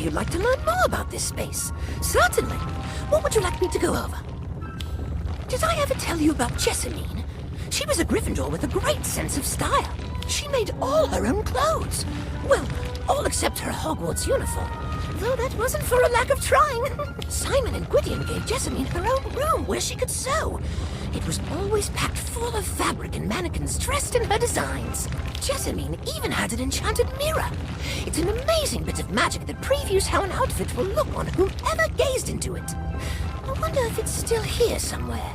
you'd like to learn more about this space? Certainly. What would you like me to go over? Did I ever tell you about Jessamine? She was a Gryffindor with a great sense of style. She made all her own clothes. Well, all except her Hogwarts uniform. Though that wasn't for a lack of trying. Simon and Gwydion gave Jessamine her own room where she could sew. It was always packed full of fabric and mannequins dressed in her designs. Jessamine even had an enchanted mirror. It's an amazing bit of magic that previews how an outfit will look on whomever gazed into it. I wonder if it's still here somewhere.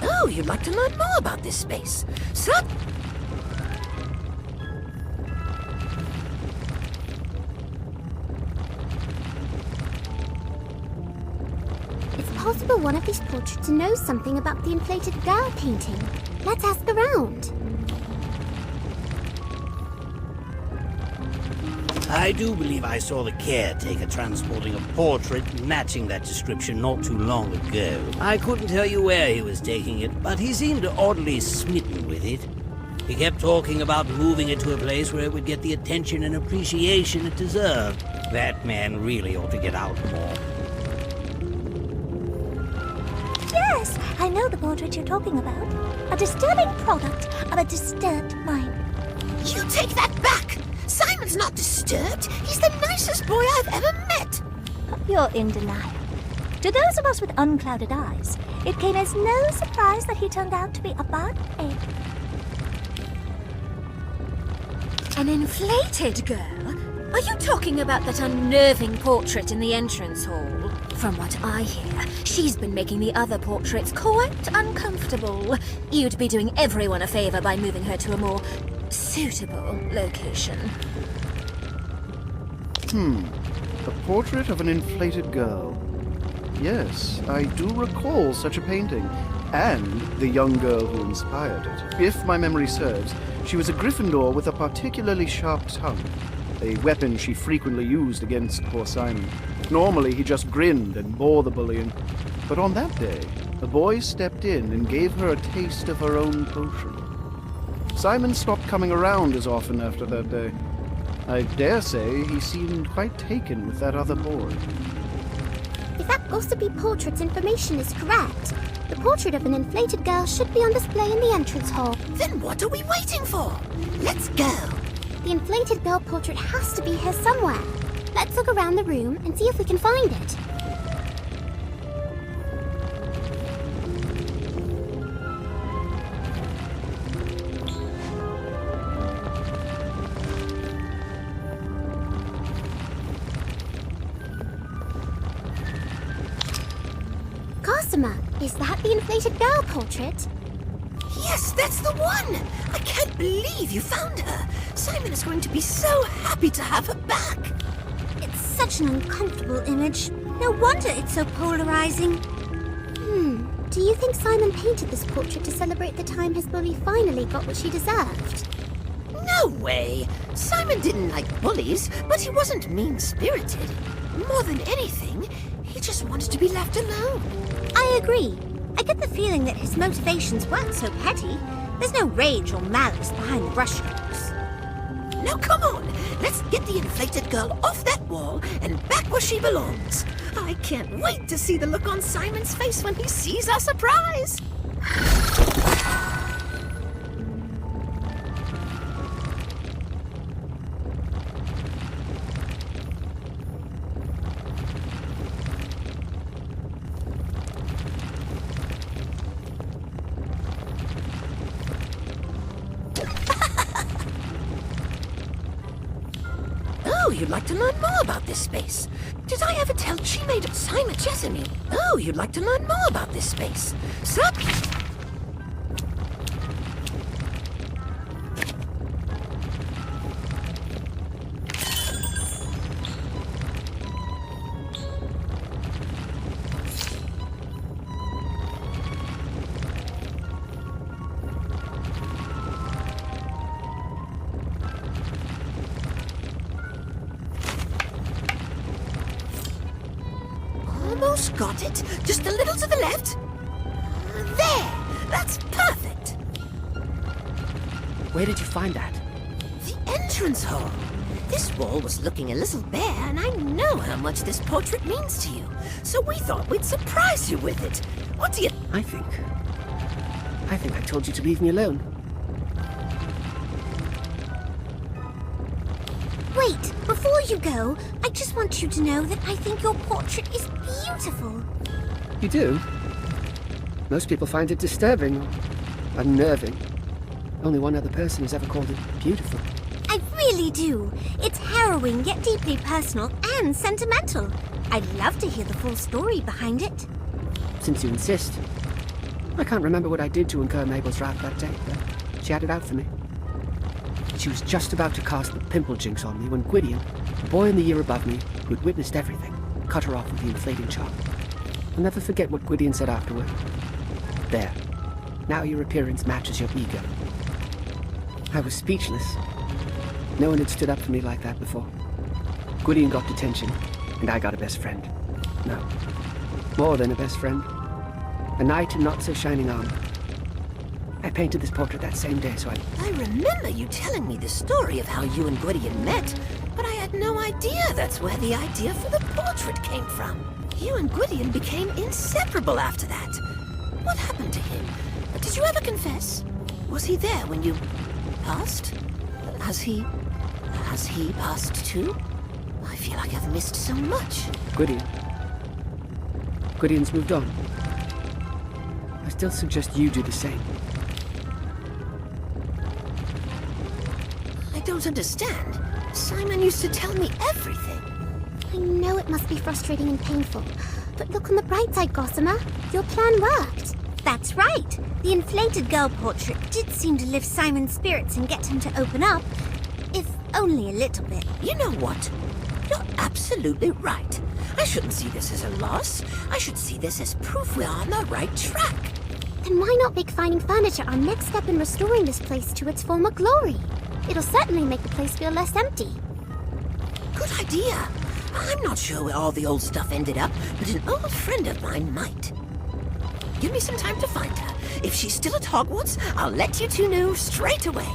Oh, you'd like to learn more about this space? It's possible one of these portraits knows something about the inflated girl painting. Let's ask around. I do believe I saw the caretaker transporting a portrait matching that description not too long ago. I couldn't tell you where he was taking it, but he seemed oddly smitten with it. He kept talking about moving it to a place where it would get the attention and appreciation it deserved. That man really ought to get out more. Yes, I know the portrait you're talking about. A disturbing product of a disturbed mind. You take that back! Simon's not disturbed. He's the nicest boy I've ever met. You're in denial. To those of us with unclouded eyes, it came as no surprise that he turned out to be a bad egg. An inflated girl? Are you talking about that unnerving portrait in the entrance hall? From what I hear, she's been making the other portraits quite uncomfortable. You'd be doing everyone a favor by moving her to a more suitable location. A portrait of an inflated girl. Yes, I do recall such a painting, and the young girl who inspired it. If my memory serves, she was a Gryffindor with a particularly sharp tongue, a weapon she frequently used against poor Simon. Normally, he just grinned and bore the bullying, but on that day, the boy stepped in and gave her a taste of her own potion. Simon stopped coming around as often after that day. I dare say he seemed quite taken with that other boy. If that gossipy portrait's information is correct, the portrait of an inflated girl should be on display in the entrance hall. Then what are we waiting for? Let's go. The inflated girl portrait has to be here somewhere. Let's look around the room and see if we can find it. Is that the inflated girl portrait? Yes, that's the one! I can't believe you found her! Simon is going to be so happy to have her back! It's such an uncomfortable image. No wonder it's so polarizing. Do you think Simon painted this portrait to celebrate the time his bully finally got what she deserved? No way! Simon didn't like bullies, but he wasn't mean-spirited. More than anything, he just wanted to be left alone. I agree. I get the feeling that his motivations weren't so petty. There's no rage or malice behind the brushstrokes. Now come on, let's get the inflated girl off that wall and back where she belongs. I can't wait to see the look on Simon's face when he sees our surprise. Oh, you'd like to learn more about this space. Did I ever tell she made Simon Jessamine? Oh, you'd like to learn more about this space. Almost got it. Just a little to the left. There! That's perfect! Where did you find that? The entrance hall. This wall was looking a little bare, and I know how much this portrait means to you. So we thought we'd surprise you with it. What do you... I think I told you to leave me alone. Wait, before you go, I just want you to know that I think your portrait is beautiful. You do? Most people find it disturbing or unnerving. Only one other person has ever called it beautiful. I really do. It's harrowing yet deeply personal and sentimental. I'd love to hear the full story behind it. Since you insist. I can't remember what I did to incur Mabel's wrath that day, but she had it out for me. She was just about to cast the pimple jinx on me when Gwydion, the boy in the year above me, who had witnessed everything, cut her off with the inflating charm. I'll never forget what Gwydion said afterward. There. Now your appearance matches your ego. I was speechless. No one had stood up for me like that before. Gwydion got detention, and I got a best friend. No, more than a best friend. A knight in not-so-shining armor. I painted this portrait that same day, so I remember you telling me the story of how you and Gwydion met, but I had no idea that's where the idea for the portrait came from. You and Gwydion became inseparable after that. What happened to him? Did you ever confess? Was he there when you passed? Has he passed too? I feel like I've missed so much. Gwydion's moved on. I still suggest you do the same. I don't understand. Simon used to tell me everything. I know it must be frustrating and painful, but look on the bright side, Gossamer. Your plan worked. That's right. The inflated girl portrait did seem to lift Simon's spirits and get him to open up, if only a little bit. You know what? You're absolutely right. I shouldn't see this as a loss. I should see this as proof we're on the right track. Then why not make finding furniture our next step in restoring this place to its former glory? It'll certainly make the place feel less empty. Good idea. I'm not sure where all the old stuff ended up, but an old friend of mine might. Give me some time to find her. If she's still at Hogwarts, I'll let you two know straight away.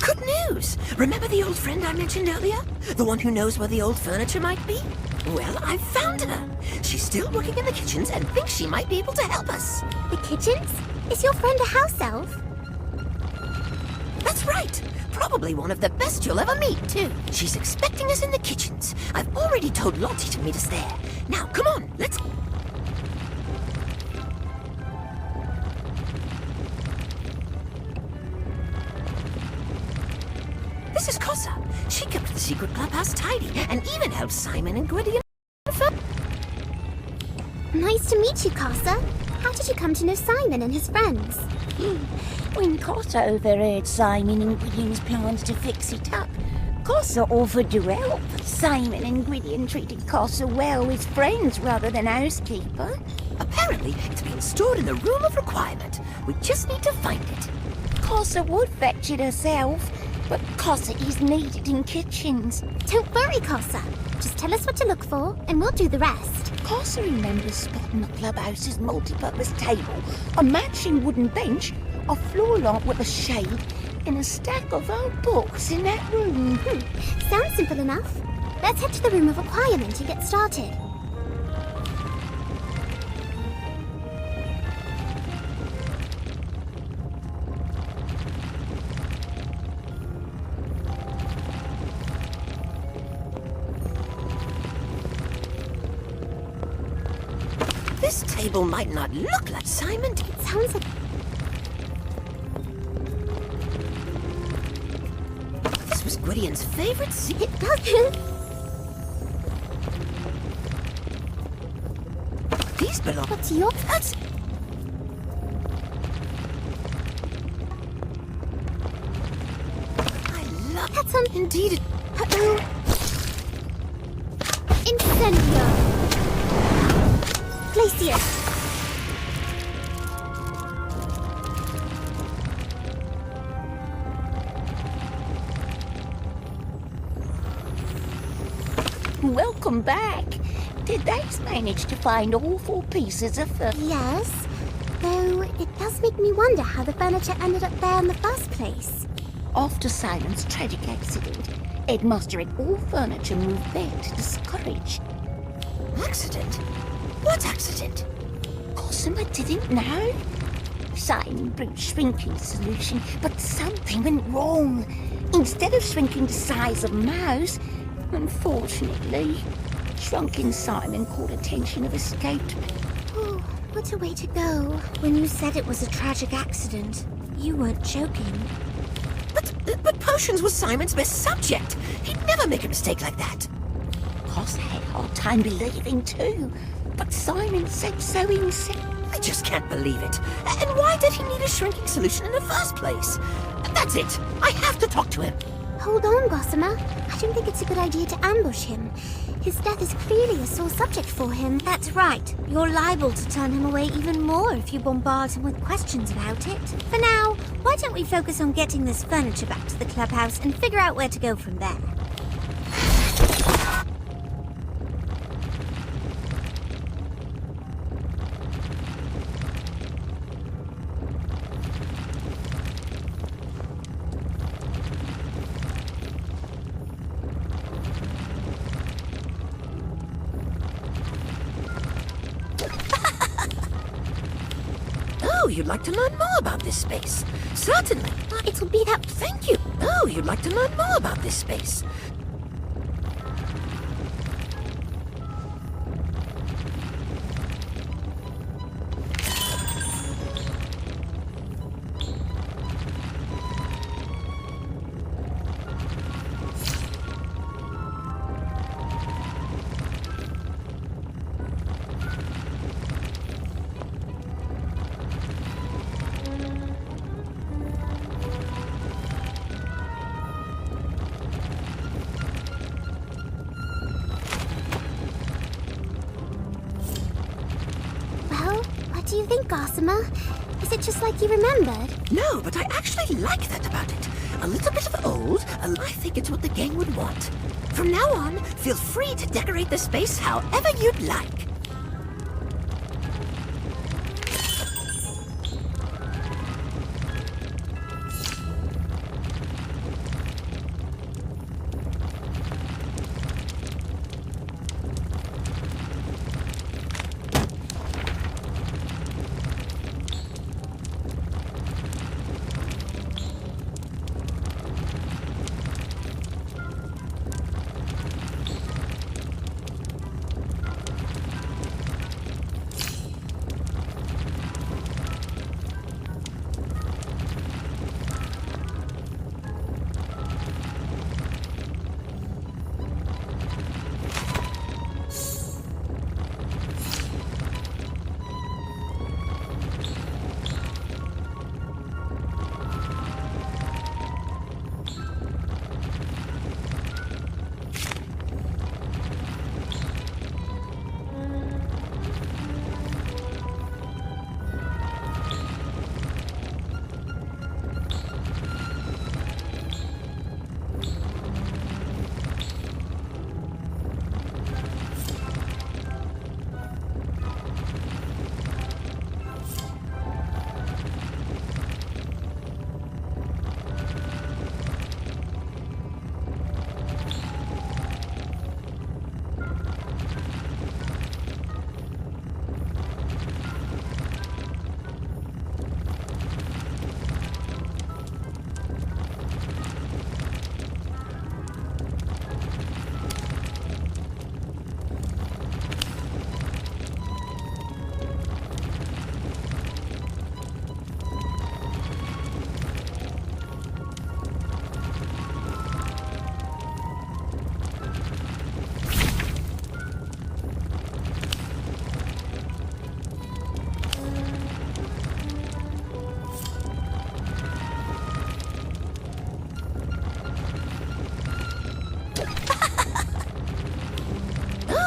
Good news! Remember the old friend I mentioned earlier? The one who knows where the old furniture might be? Well, I found her. She's still working in the kitchens and thinks she might be able to help us. The kitchens? Is your friend a house elf? That's right. Probably one of the best you'll ever meet, too. She's expecting us in the kitchens. I've already told Lottie to meet us there. Now, come on, let's... This is Kossa. She kept the secret clubhouse tidy and even helped Simon and Gwydion. Nice to meet you, Kossa. How did you come to know Simon and his friends? When Kossa overheard Simon and Gwydion's plans to fix it up, Kossa offered to help. Simon and Gwydion treated Kossa well as friends rather than housekeeper. Apparently, it's been stored in the Room of Requirement. We just need to find it. Kossa would fetch it herself, but Kossa is needed in kitchens. Don't worry, Kossa. Just tell us what to look for, and we'll do the rest. Kossa remembers spotting the clubhouse's multi-purpose table, a matching wooden bench, a floor lamp with a shade, and a stack of old books in that room. Sounds simple enough. Let's head to the Room of Requirement and get started. This table might not look like Simon. It sounds like... This was Gwydion's favorite seat. It doesn't. These belong... What's your... That's... I love... That's on... Indeed it... Incendio. Glacier. Welcome back. Did they manage to find all 4 pieces of the... Yes. Though it does make me wonder how the furniture ended up there in the first place. After Simon's tragic accident, Headmaster had all furniture moved there to discourage. Accident? What accident? Cosima didn't know. Simon brewed shrinking solution, but something went wrong. Instead of shrinking the size of Mouse, unfortunately, shrunken Simon caught attention of escaped. Oh, what a way to go. When you said it was a tragic accident, you weren't joking. But potions was Simon's best subject. He'd never make a mistake like that. Cos had a hard time believing too, but Simon said so himself. I just can't believe it. And why did he need a shrinking solution in the first place? That's it. I have to talk to him. Hold on, Gossamer. I don't think it's a good idea to ambush him. His death is clearly a sore subject for him. That's right. You're liable to turn him away even more if you bombard him with questions about it. For now, why don't we focus on getting this furniture back to the clubhouse and figure out where to go from there? Oh, you'd like to learn more about this space? Certainly. It'll be that... Thank you. Oh, you'd like to learn more about this space? Well, what do you think, Gossamer? Is it just like you remembered? No, but I actually like that about it. A little bit of old, and I think it's what the gang would want. From now on, feel free to decorate the space however you'd like.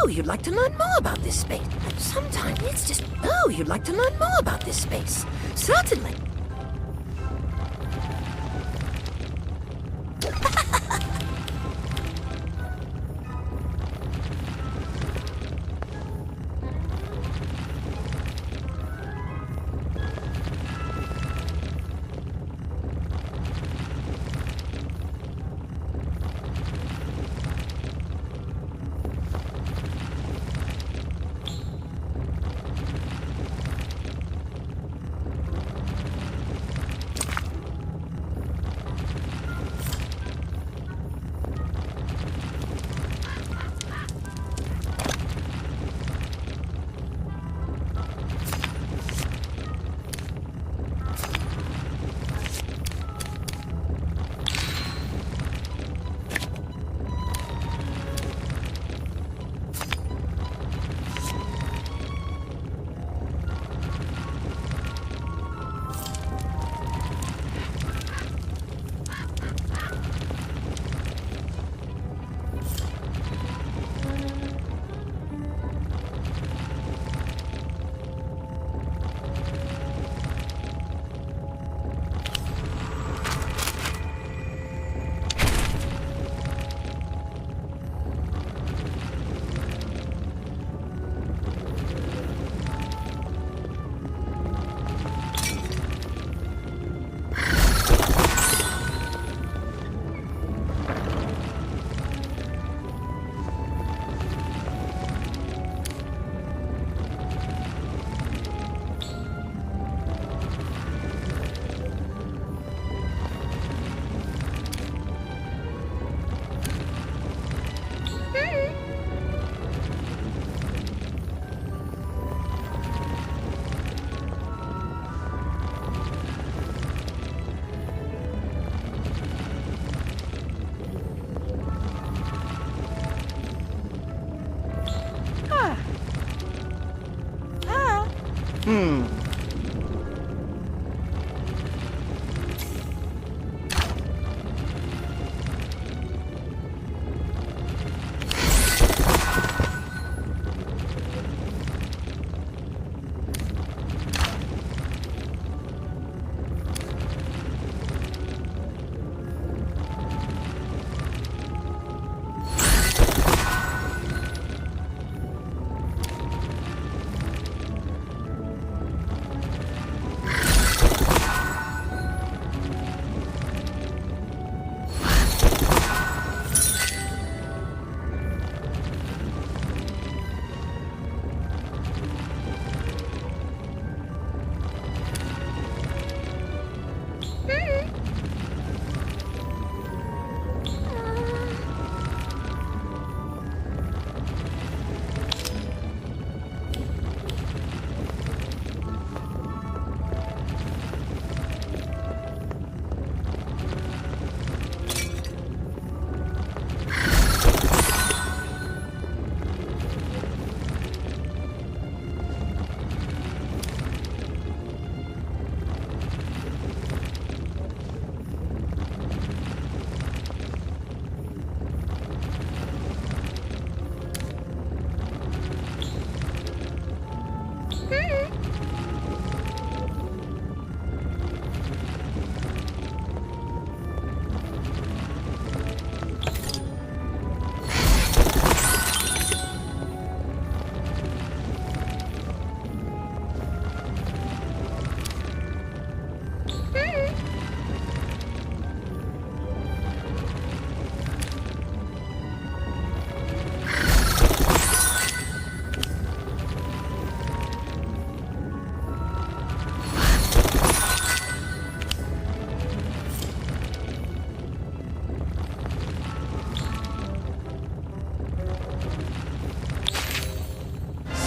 Oh, you'd like to learn more about this space? Sometimes it's just... Oh, you'd like to learn more about this space? Certainly.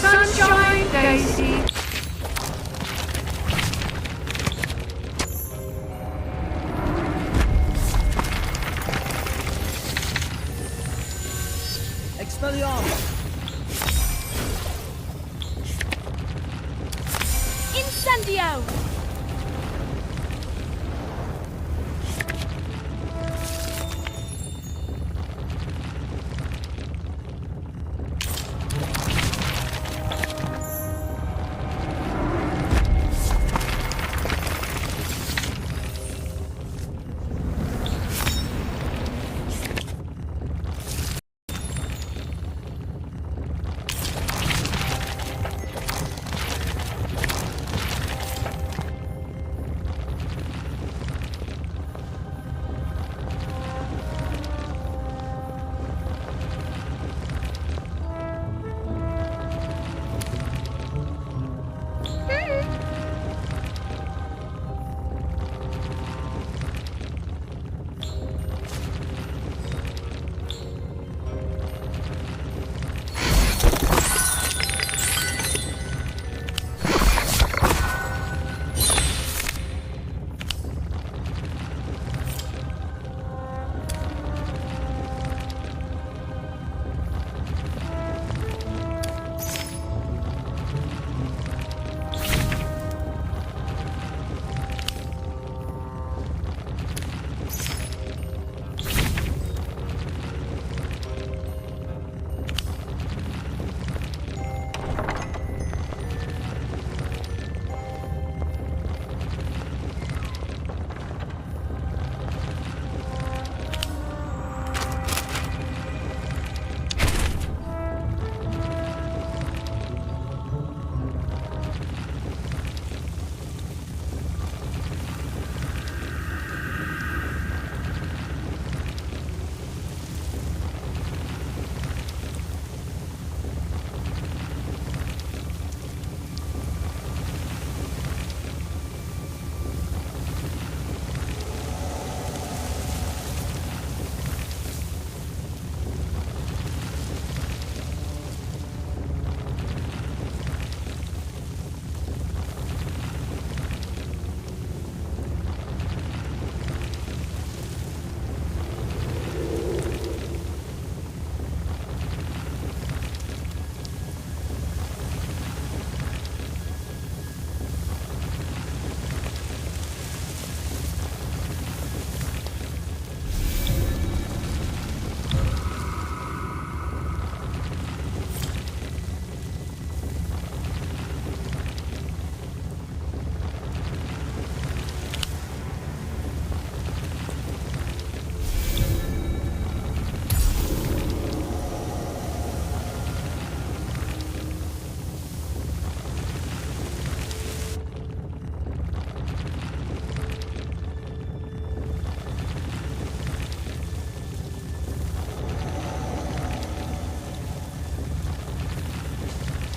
Sunshine Daisy. Expelliarmus! Incendio!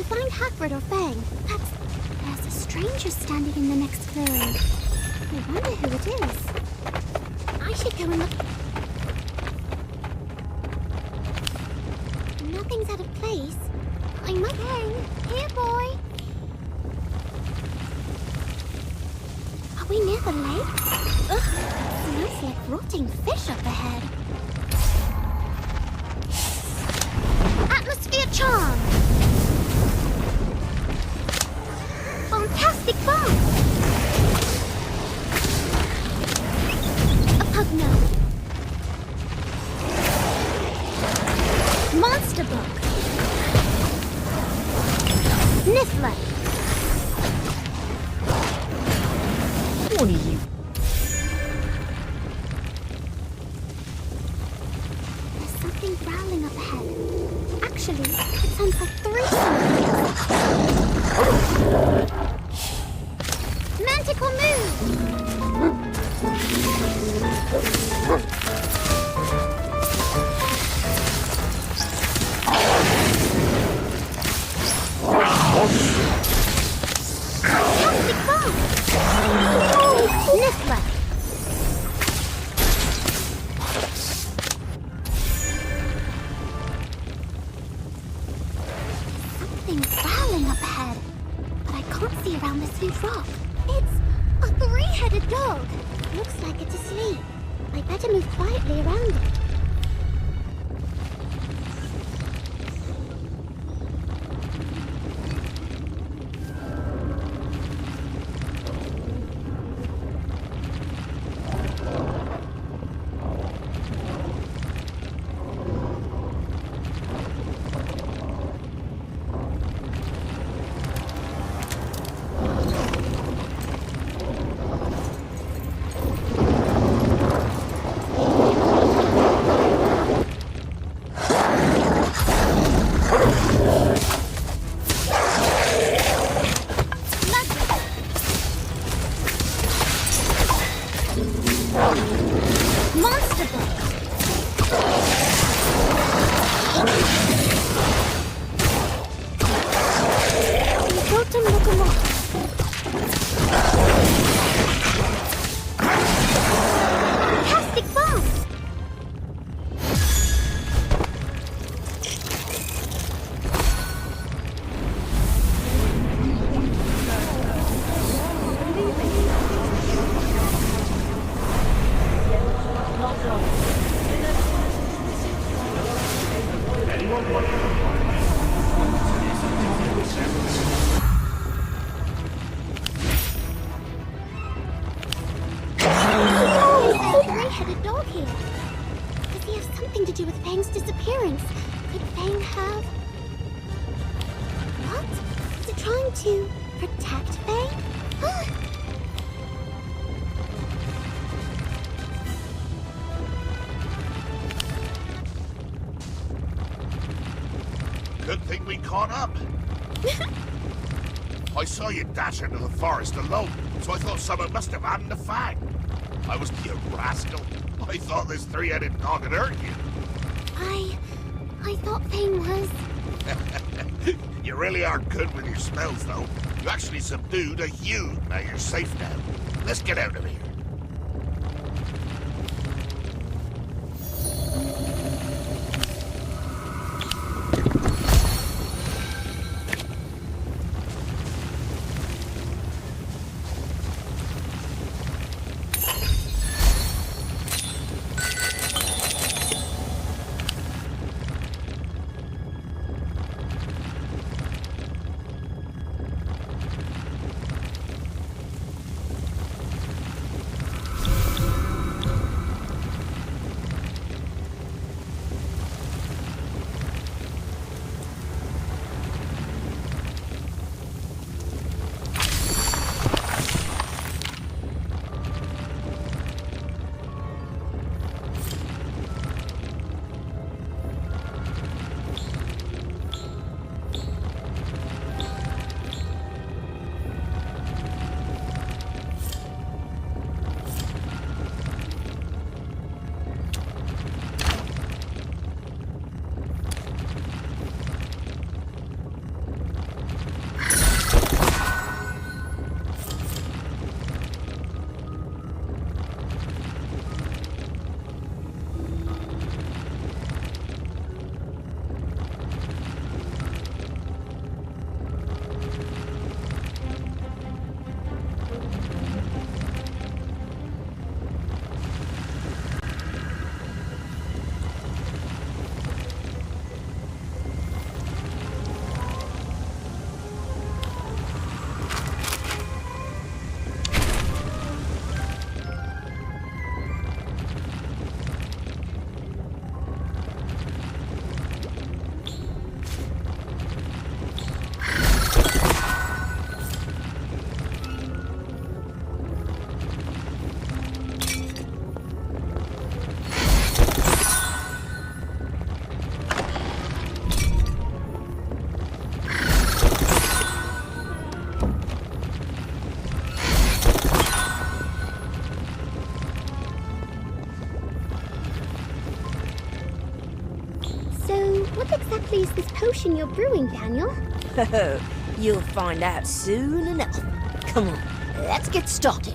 find Hagrid or Fang. There's a stranger standing in the next clearing. I wonder who it is. I should go and look. Nothing's out of place. I might hang. Here, boy. Are we near the lake? Ugh, smells like rotting fish up ahead. Atmosphere charm. Fantastic bomb. A pug note. Monster bug. Niffler. What are you? There's something growling up ahead. Actually, it sounds like 3 somethings. Manticore move! Fantastic bomb! Niffler! Something's growling up ahead, but I can't see around this huge rock. It's a 3-headed dog. Looks like it's asleep. I better move quietly around it. Monster bug! Totem locomotive. Fantastic bomb! Three-headed dog here. Does he have something to do with Fang's disappearance? Could Fang have... What? Is it trying to protect Fang? Good thing we caught up. I saw you dash into the forest alone, so I thought someone must have had the Fang. I was you rascal. I thought this 3-headed dog had hurt you. I thought Fang was... You really are good with your spells, though. You actually subdued a Hugh. Now you're safe now. Let's get out of here. please this potion you're brewing, Daniel? You'll find out soon enough. Come on, let's get started.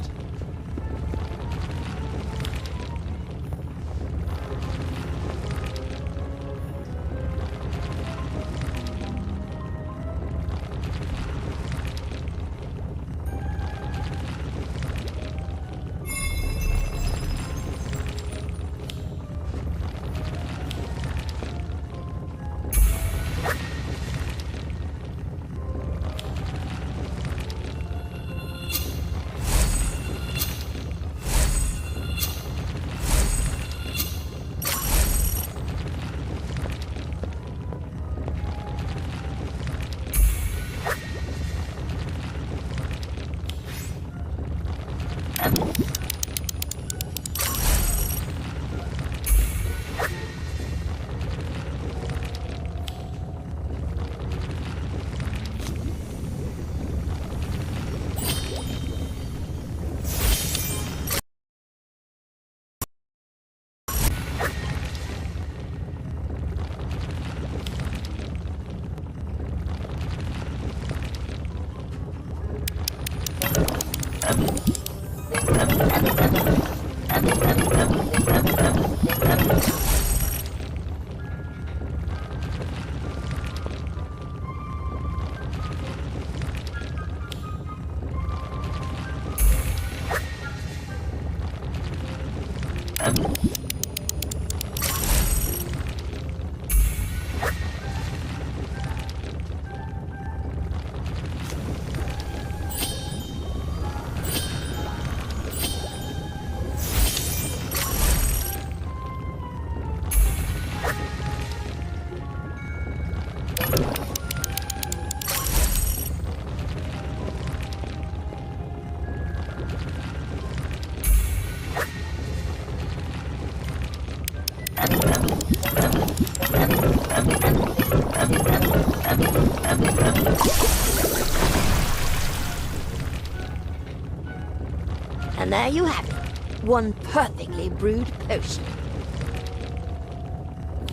And there you have it. One perfectly brewed potion.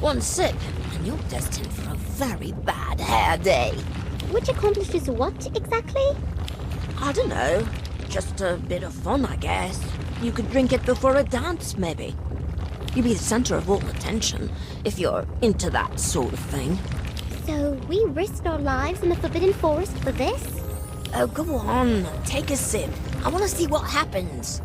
One sip, and you're destined for a very bad hair day. Which accomplishes what, exactly? I don't know. Just a bit of fun, I guess. You could drink it before a dance, maybe. You'd be the center of all attention, if you're into that sort of thing. So we risked our lives in the Forbidden Forest for this? Oh, go on. Take a sip. I want to see what happens.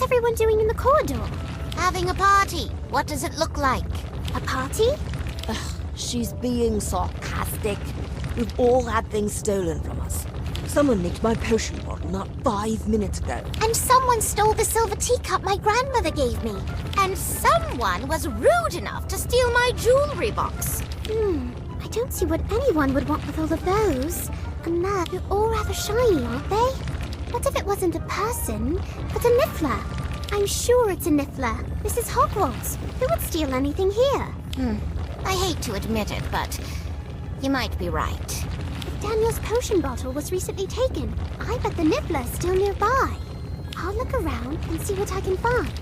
everyone doing in the corridor? Having a party. What does it look like? A party? She's being sarcastic. We've all had things stolen from us. Someone nicked my potion bottle not 5 minutes ago. And someone stole the silver teacup my grandmother gave me. And someone was rude enough to steal my jewelry box. I don't see what anyone would want with all of those. And they're all rather shiny, aren't they? What if it wasn't a person, but a niffler? I'm sure it's a niffler. This is Hogwarts. Who would steal anything here? I hate to admit it, but you might be right. If Daniel's potion bottle was recently taken, I bet the niffler's still nearby. I'll look around and see what I can find.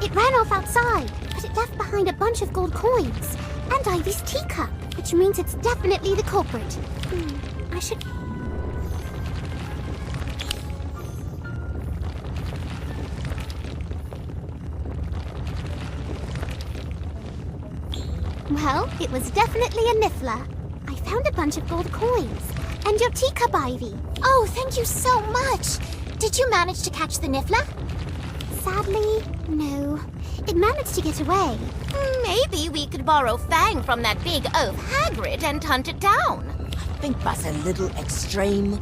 It ran off outside, but it left behind a bunch of gold coins. And Ivy's teacup, which means it's definitely the culprit. I should... Well, it was definitely a niffler. I found a bunch of gold coins. And your teacup, Ivy. Oh, thank you so much. Did you manage to catch the niffler? Sadly, no. It managed to get away. Maybe we could borrow Fang from that big oaf Hagrid and hunt it down. I think that's a little extreme.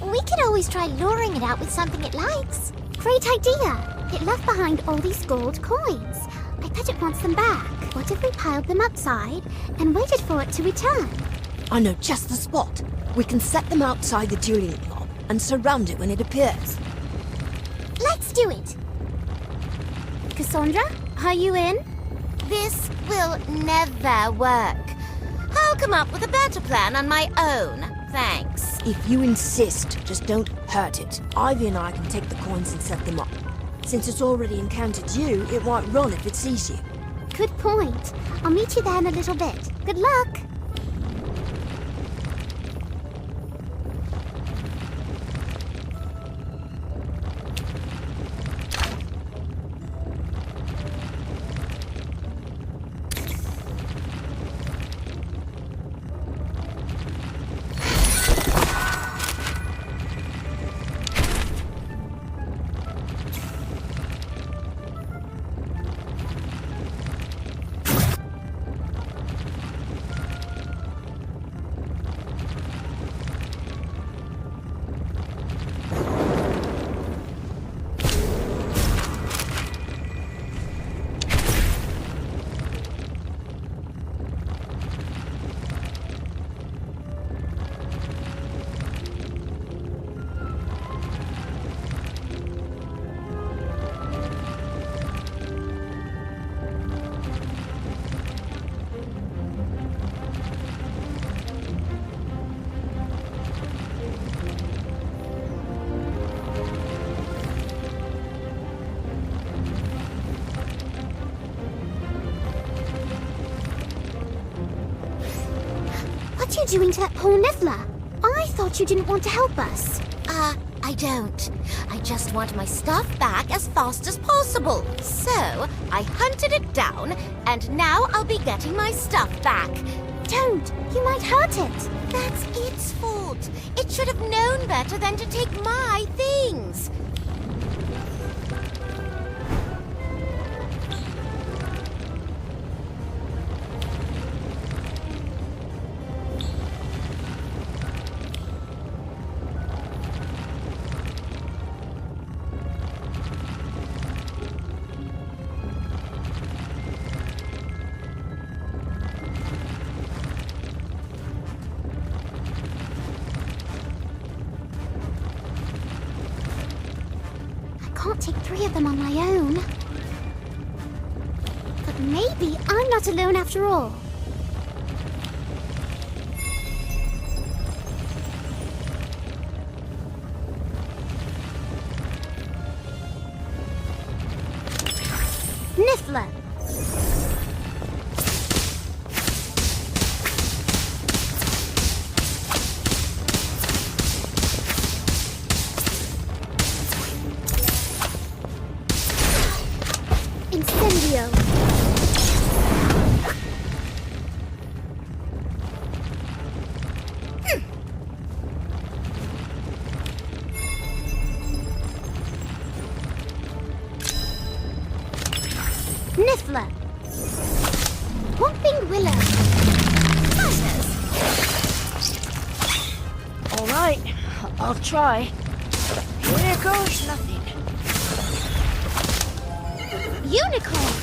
We could always try luring it out with something it likes. Great idea. It left behind all these gold coins. I bet it wants them back. What if we piled them outside and waited for it to return? I know just the spot. We can set them outside the dueling club and surround it when it appears. Let's do it. Cassandra, are you in? This will never work. I'll come up with a better plan on my own. Thanks. If you insist, just don't hurt it. Ivy and I can take the coins and set them up. Since it's already encountered you, it won't run if it sees you. Good point. I'll meet you there in a little bit. Good luck. What are you doing to that poor niffler? I thought you didn't want to help us. I don't. I just want my stuff back as fast as possible. So, I hunted it down, and now I'll be getting my stuff back. Don't! You might hurt it. That's its fault. It should have known better than to take my things. take 3 of them on my own. But maybe I'm not alone after all. Niffler! Incendio! Niffler! Whooping Willow! All right, I'll try. Here goes nothing. Unicorn!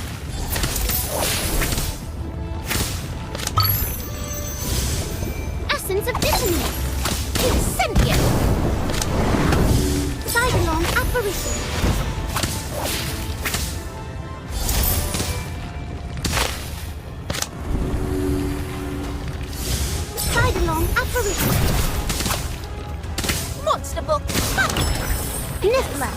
Essence of Dissonance! Incendio! Sidelong Apparition! Sidelong Apparition! Monster book. Niffler!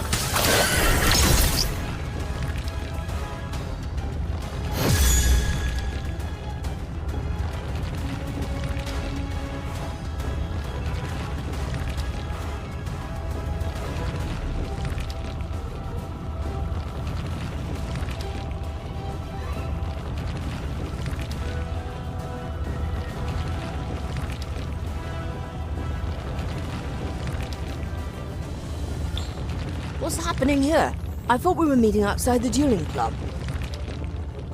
What's happening here? I thought we were meeting outside the dueling club.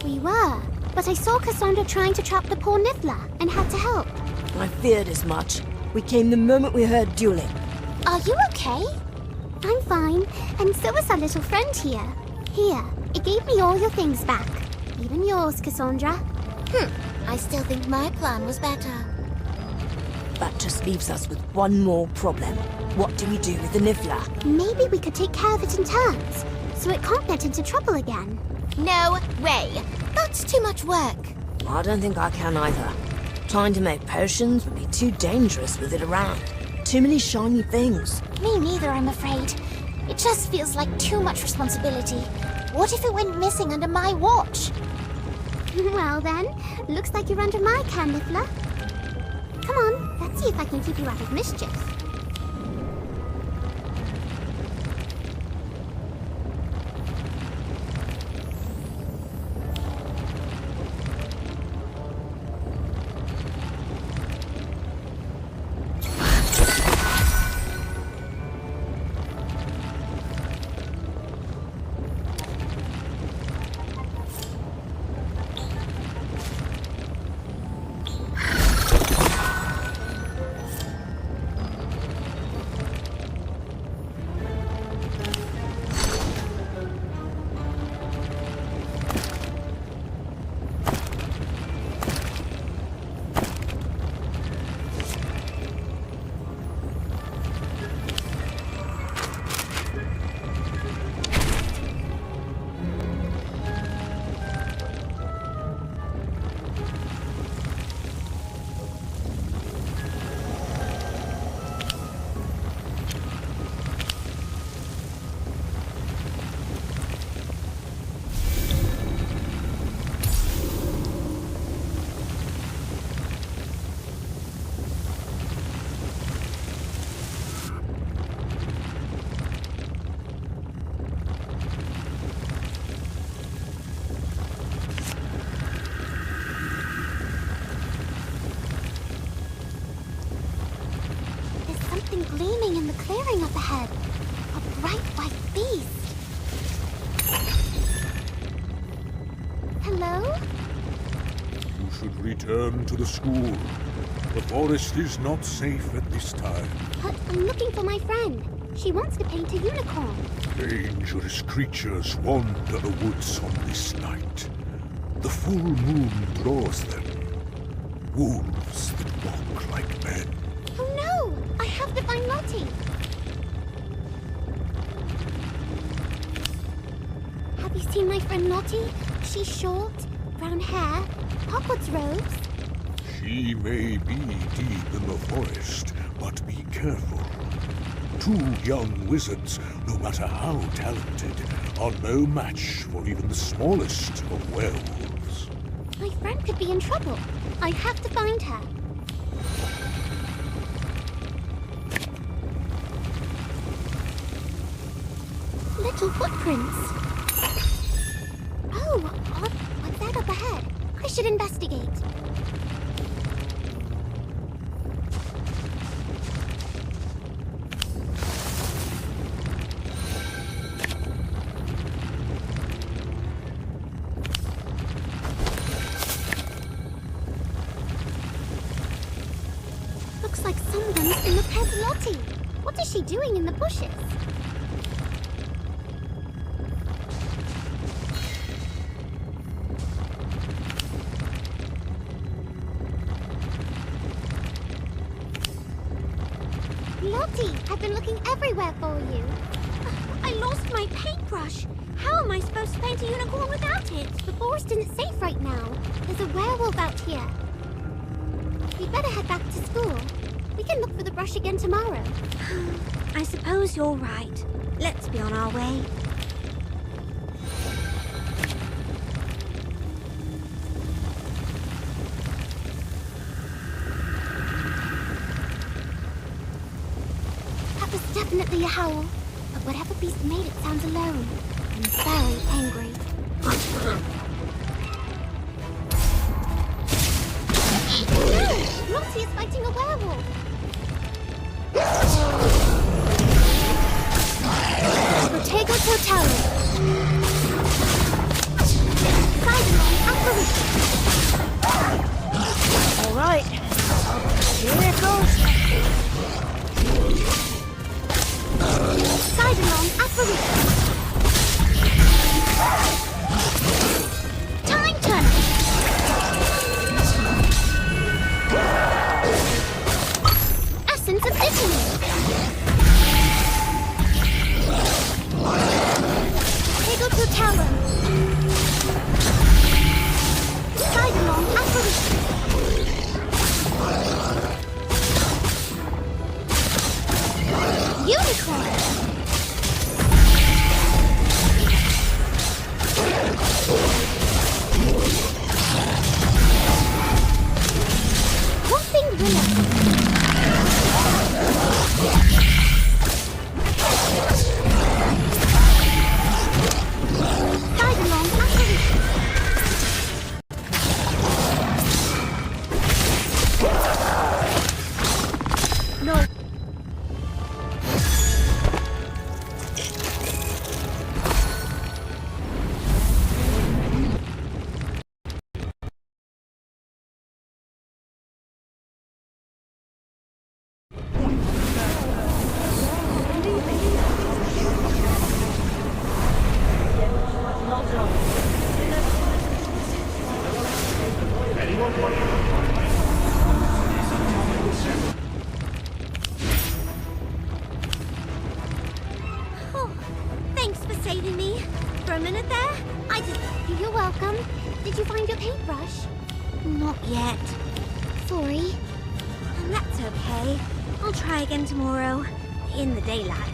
We were, but I saw Cassandra trying to trap the poor Niffler and had to help. I feared as much. We came the moment we heard dueling. Are you okay? I'm fine, and so is our little friend here. Here, it gave me all your things back. Even yours, Cassandra. I still think my plan was better. That just leaves us with one more problem. What do we do with the Niffler? Maybe we could take care of it in turns, so it can't get into trouble again. No way. That's too much work. I don't think I can either. Trying to make potions would be too dangerous with it around. Too many shiny things. Me neither, I'm afraid. It just feels like too much responsibility. What if it went missing under my watch? Well then, looks like you're under my care, Niffler. Come on, let's see if I can keep you out of mischief. Gleaming in the clearing up ahead. A bright white beast. Hello? You should return to the school. The forest is not safe at this time. But I'm looking for my friend. She wants to paint a unicorn. Dangerous creatures wander the woods on this night. The full moon draws them. Wolves that walk like men. Oh no! I have to find Lottie. you seen my friend Lottie? She's short, brown hair, Hogwarts robes. She may be deep in the forest, but be careful. 2 young wizards, no matter how talented, are no match for even the smallest of werewolves. My friend could be in trouble. I have to find her. Little footprints. Oh, what's that up ahead? I should investigate. Looks like someone's in the Pez Lottie. What is she doing in the bushes? Lottie, I've been looking everywhere for you. I lost my paintbrush. How am I supposed to paint a unicorn without it? The forest isn't safe right now. There's a werewolf out here. We'd better head back to school. We can look for the brush again tomorrow. I suppose you're right. Let's be on our way. That was definitely a howl. But whatever beast made it sounds alone. And very angry. Lottie is fighting a werewolf. Protego Totalum. Sidemon apparition. All right. Here it goes. Sidemon apparition. Time turner. Essence of Italy. Protego Totalum. Sidemon apparition. Unicorn. Whooping winner. Sidemon apparition. No. Oh, thanks for saving me. For a minute there, I just... You're welcome. Did you find your paintbrush? Not yet. Sorry. That's okay. I'll try again tomorrow, in the daylight.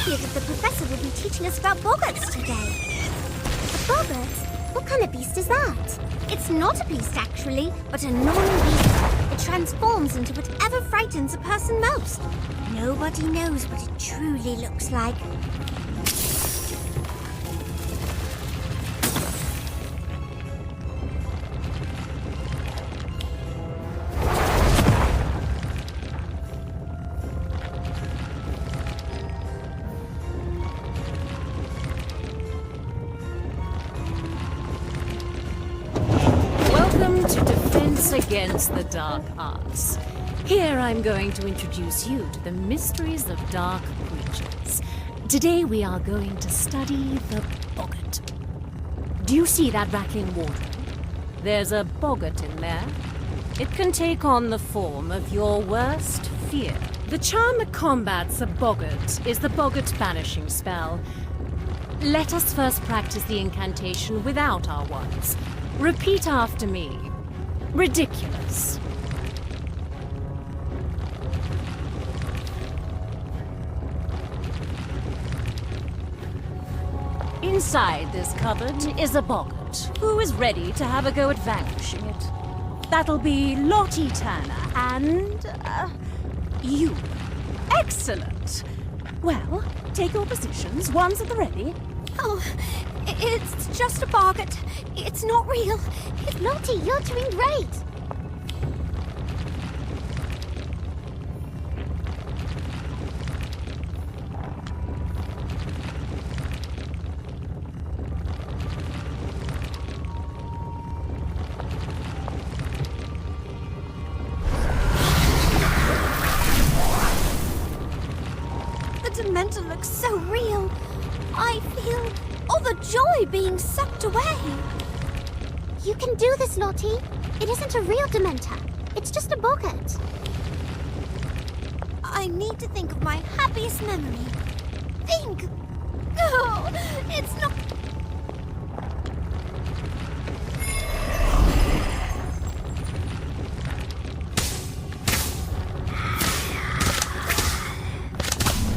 figured that the professor would be teaching us about boggarts today. A boggart? What kind of beast is that? It's not a beast, actually, but a non-beast. It transforms into whatever frightens a person most. Nobody knows what it truly looks like. Welcome to Defense Against the Dark Arts. Here I'm going to introduce you to the mysteries of dark creatures. Today we are going to study the boggart. Do you see that rattling wardrobe? There's a boggart in there. It can take on the form of your worst fear. The charm that combats a boggart is the boggart banishing spell. Let us first practice the incantation without our wands. Repeat after me. Ridiculous. Inside this cupboard is a boggart who is ready to have a go at vanquishing it. That'll be Lottie Turner and you. Excellent. Well, take your positions. One's at the ready. Oh, it's just a boggart. It's not real. Lottie, you're doing great. The Dementor looks so real. I feel all the joy being sucked away. You can do this, Lottie. It isn't a real Dementor. It's just a boggart. I need to think of my happiest memory. Think! Oh, it's not...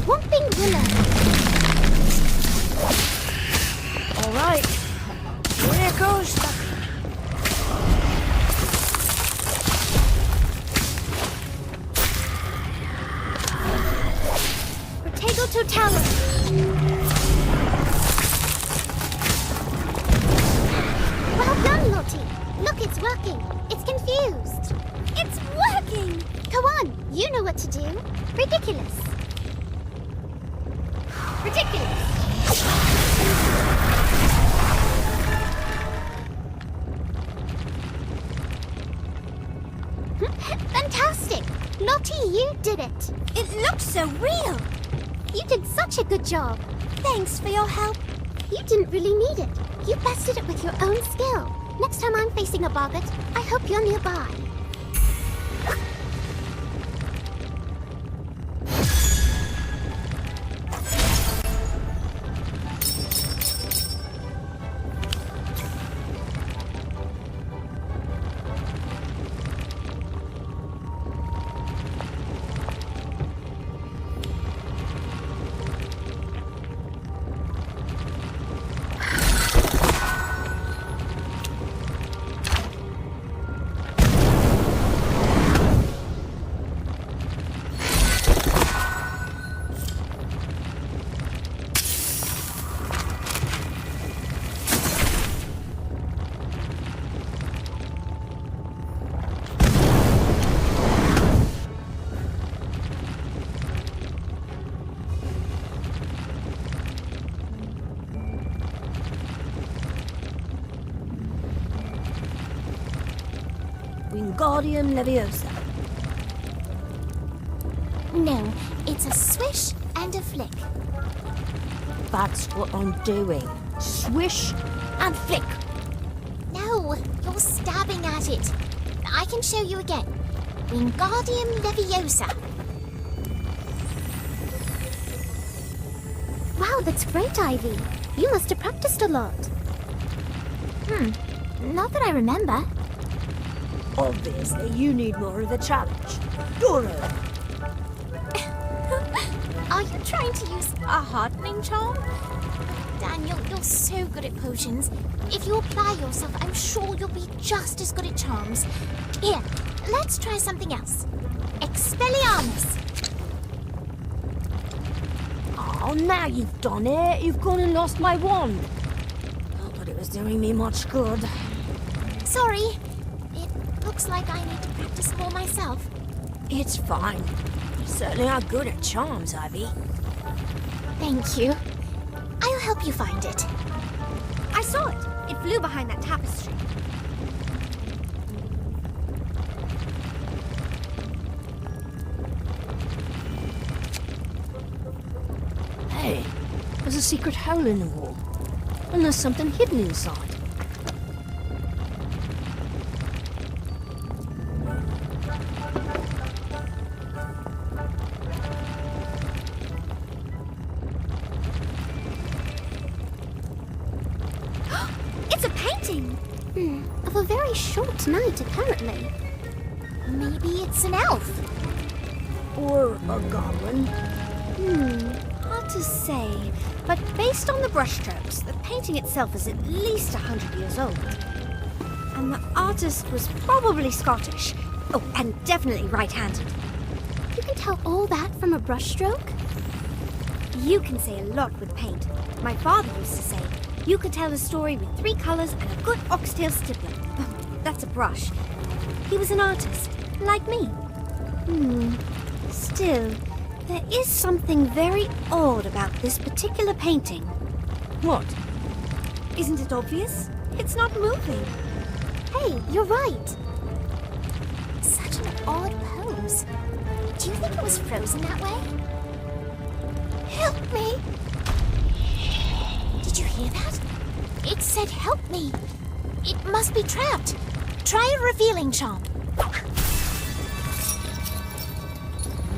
Whomping Willow. All right. Here goes the... Potato to tower. Well done, Lottie. Look, it's working. It's confused. It's working! Go on, you know what to do. Ridiculous. Ridiculous. Fantastic! Lottie, you did it! It looks so real! You did such a good job! Thanks for your help. You didn't really need it. You bested it with your own skill. Next time I'm facing a boggart, I hope you're nearby. Wingardium Leviosa. No, it's a swish and a flick. That's what I'm doing. Swish and flick. No, you're stabbing at it. I can show you again. Wingardium Leviosa. Wow, that's great, Ivy. You must have practiced a lot. Not that I remember. Obviously, you need more of a challenge. Doro. Are you trying to use a hardening charm? Daniel, you're so good at potions. If you apply yourself, I'm sure you'll be just as good at charms. Here, let's try something else. Expelliarmus. Oh, now you've done it. You've gone and lost my wand. Not that it was doing me much good. Sorry. It looks like I need to practice more myself. It's fine. You certainly are good at charms, Ivy. Thank you. I'll help you find it. I saw it. It flew behind that tapestry. Hey, there's a secret hole in the wall. And there's something hidden inside. It's a painting! Of a very short night, apparently. Maybe it's an elf. Or a goblin. Hard to say. But based on the brushstrokes, the painting itself is at least 100 years old. And the artist was probably Scottish. Oh, and definitely right-handed. You can tell all that from a brushstroke? You can say a lot with paint. My father used to say, you could tell a story with 3 colors and a good oxtail stippler. That's a brush. He was an artist, like me. Still, there is something very odd about this particular painting. What? Isn't it obvious? It's not moving. Hey, you're right. Such an odd pose. Do you think it was frozen that way? Help me! Did you hear that? It said help me. It must be trapped. Try a revealing charm.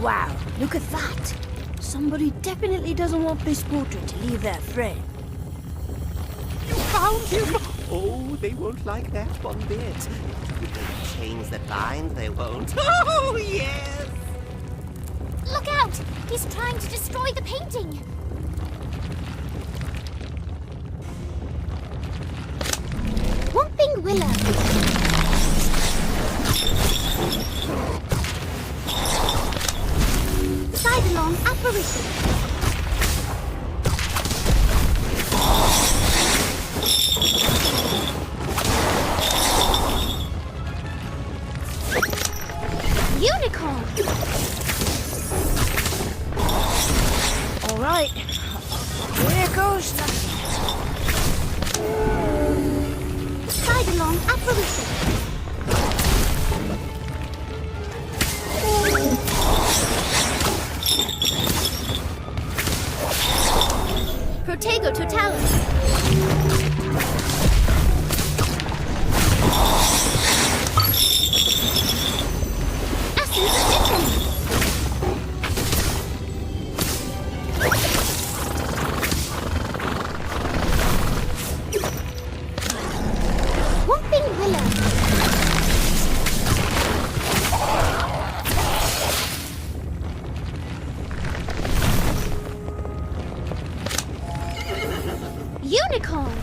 Wow, look at that. Somebody definitely doesn't want this portrait to leave their friend. You found him! Oh, they won't like that one bit. With the chains that bind, they won't. Oh, yes! Look out! He's trying to destroy the painting. Whomping Willow. Sidelong apparition. Unicorn. All right, here goes nothing. Sidelong apparition. Protego totalis. Essence Dickens. Whomping Willow. Unicorn.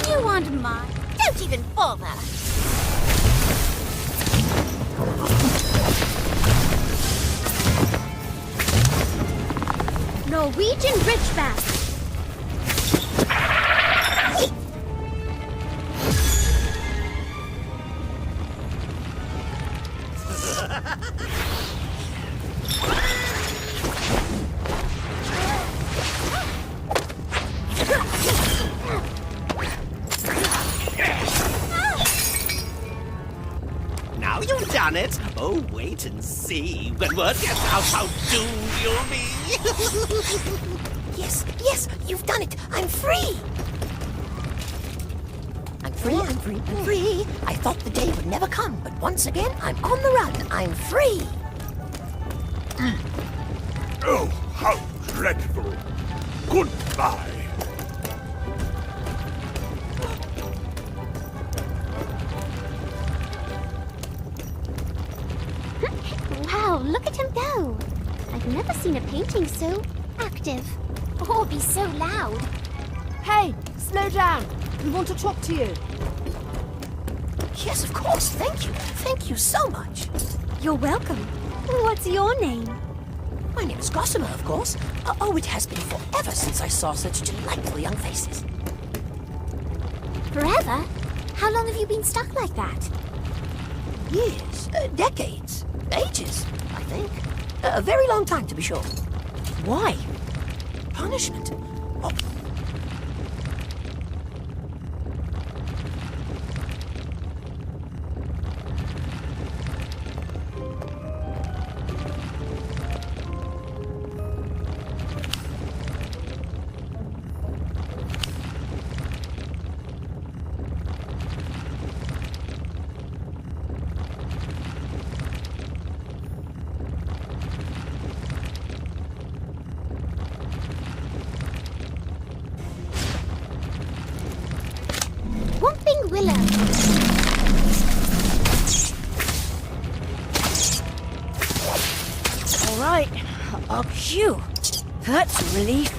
You want mine? Don't even bother. Norwegian Ridgeback. Now you've done it. Oh, wait and see. When word gets out how doomed you'll be. Yes, yes, you've done it. I'm free. I'm free, I'm free, I'm free. I thought the day would never come, but once again, I'm on the run. I'm free. Oh, how dreadful. Goodbye. I've never seen a painting so active. Or be so loud. Hey, slow down. We want to talk to you. Yes, of course. Thank you. Thank you so much. You're welcome. What's your name? My name is Gossamer, of course. Oh, it has been forever since I saw such delightful young faces. Forever? How long have you been stuck like that? Years, decades, ages, I think. A very long time, to be sure. Why? Punishment. Oh. Whomping Willow. All right. Oh, phew. That's a relief.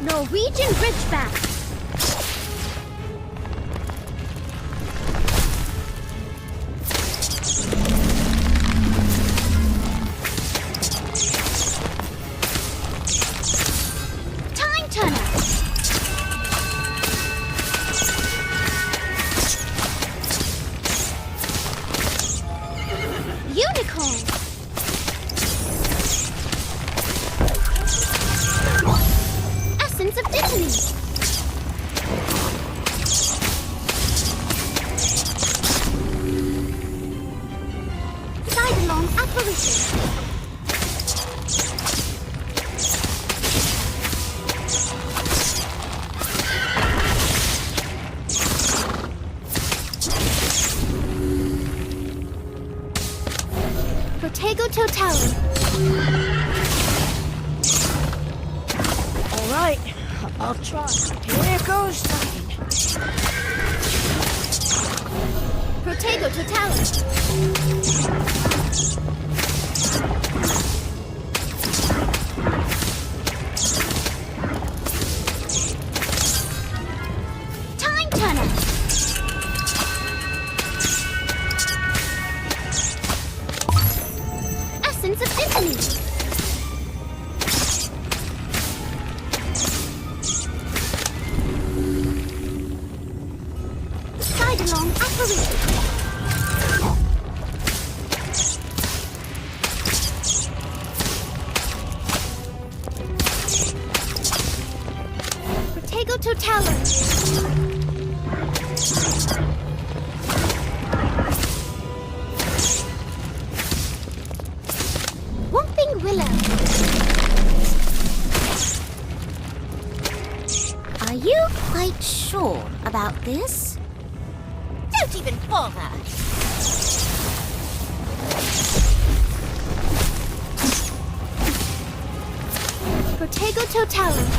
Norwegian Ridgeback. Time Turner! Unicorn. Essence of Dittany. Side-along Apparition. Protego Totalum. All right. I'll try. Here goes nothing. Protego Totalum. Time Turner! Essence of Dittany. Side-along Apparition. Protego Totalum. Whomping Willow. Are you quite sure about this? Don't even bother. Protego Totalum.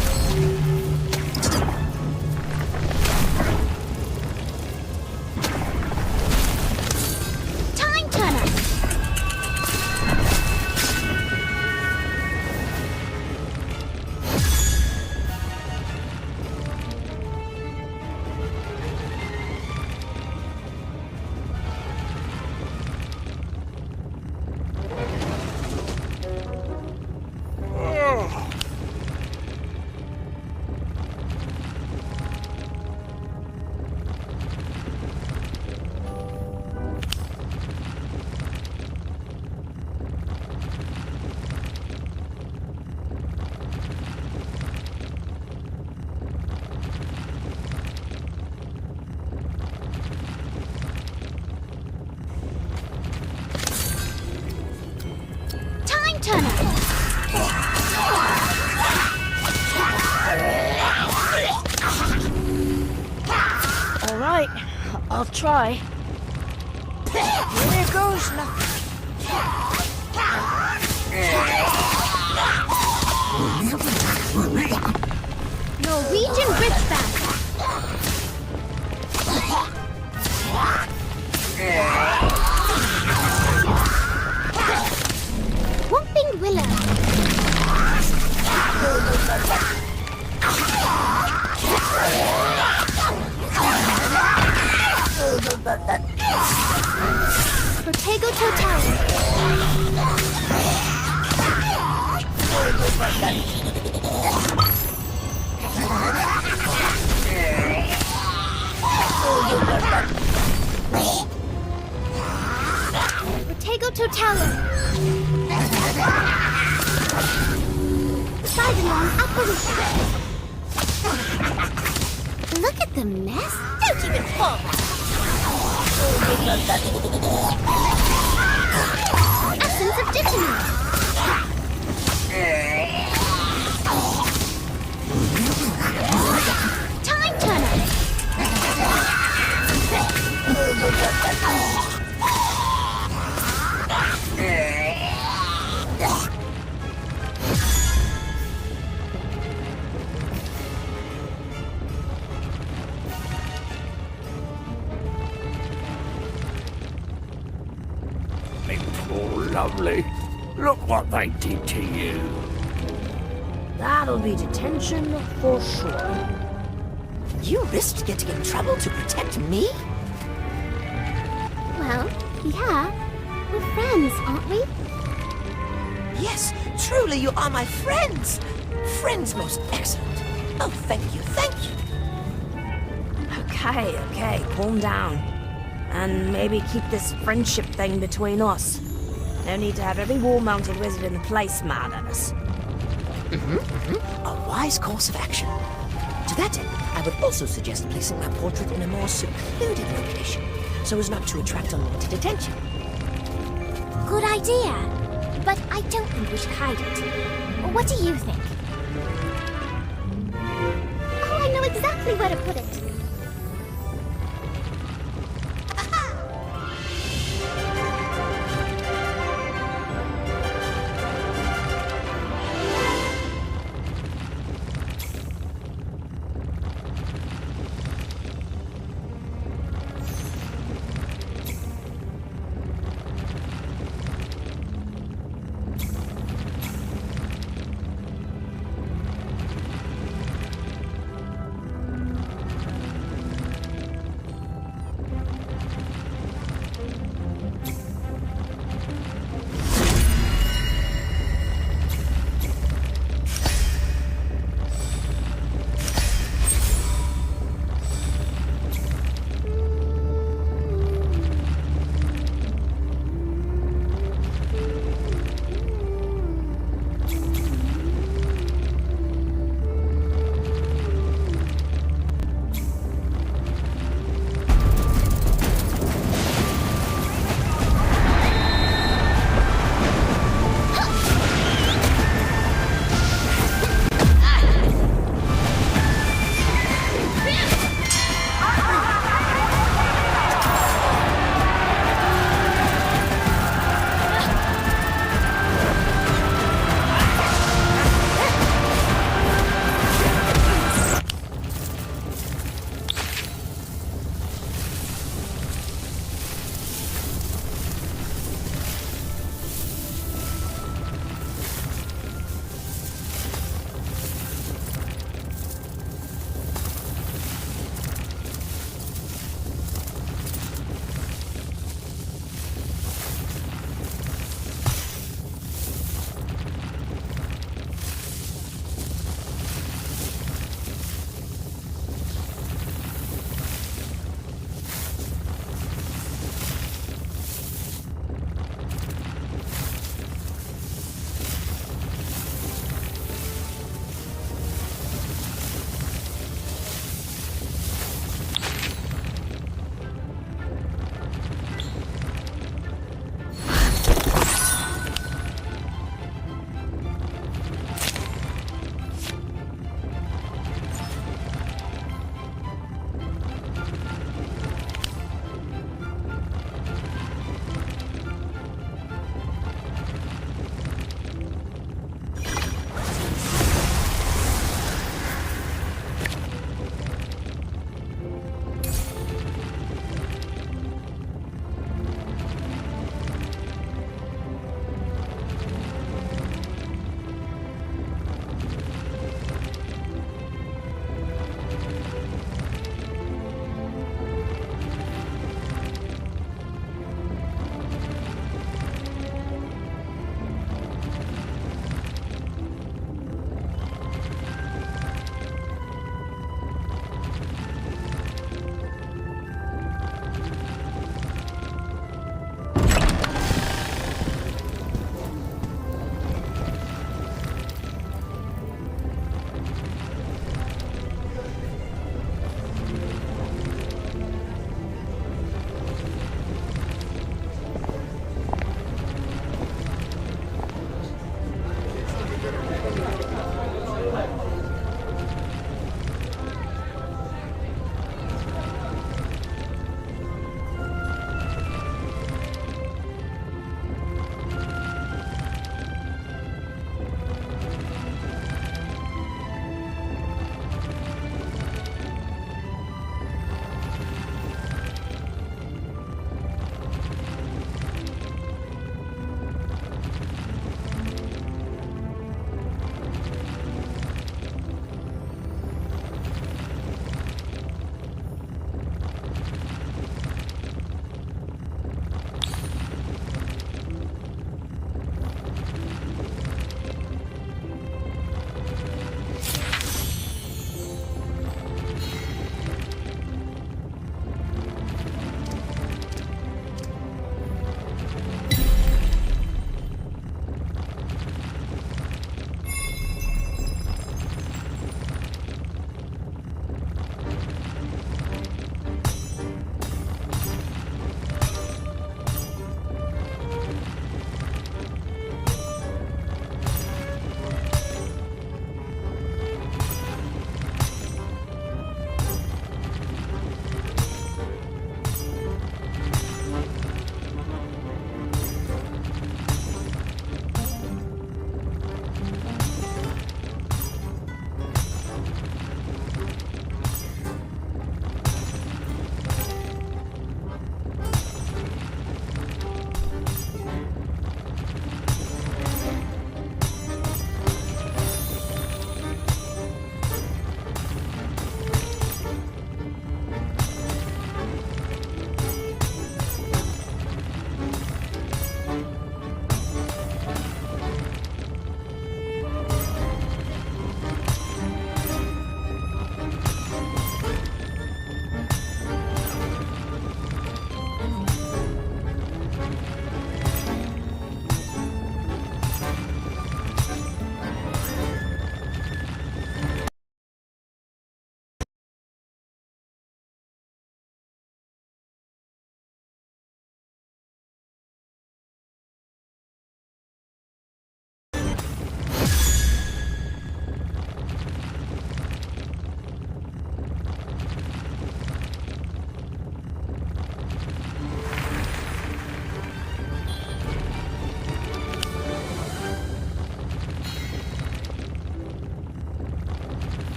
Time Turner! Time Turner. All right. I'll try. Here goes nothing. Norwegian Ridgeback. Protego Totaler. Sidalong Apparition. Look at the mess. Don't even fall. Essence of Dittany. Time Turner. Oh, lovely. Look what they did to you. That'll be detention for sure. You risked getting in trouble to protect me? Well, yeah. We're friends, aren't we? Yes, truly you are my friends. Friends most excellent. Oh, thank you, thank you. Okay, calm down. And maybe keep this friendship thing between us. No need to have every wall-mounted wizard in the place mad at us. A wise course of action. To that end, I would also suggest placing my portrait in a more secluded location, so as not to attract unwanted attention. Good idea. But I don't think we should hide it. What do you think? Oh, I know exactly where to put it.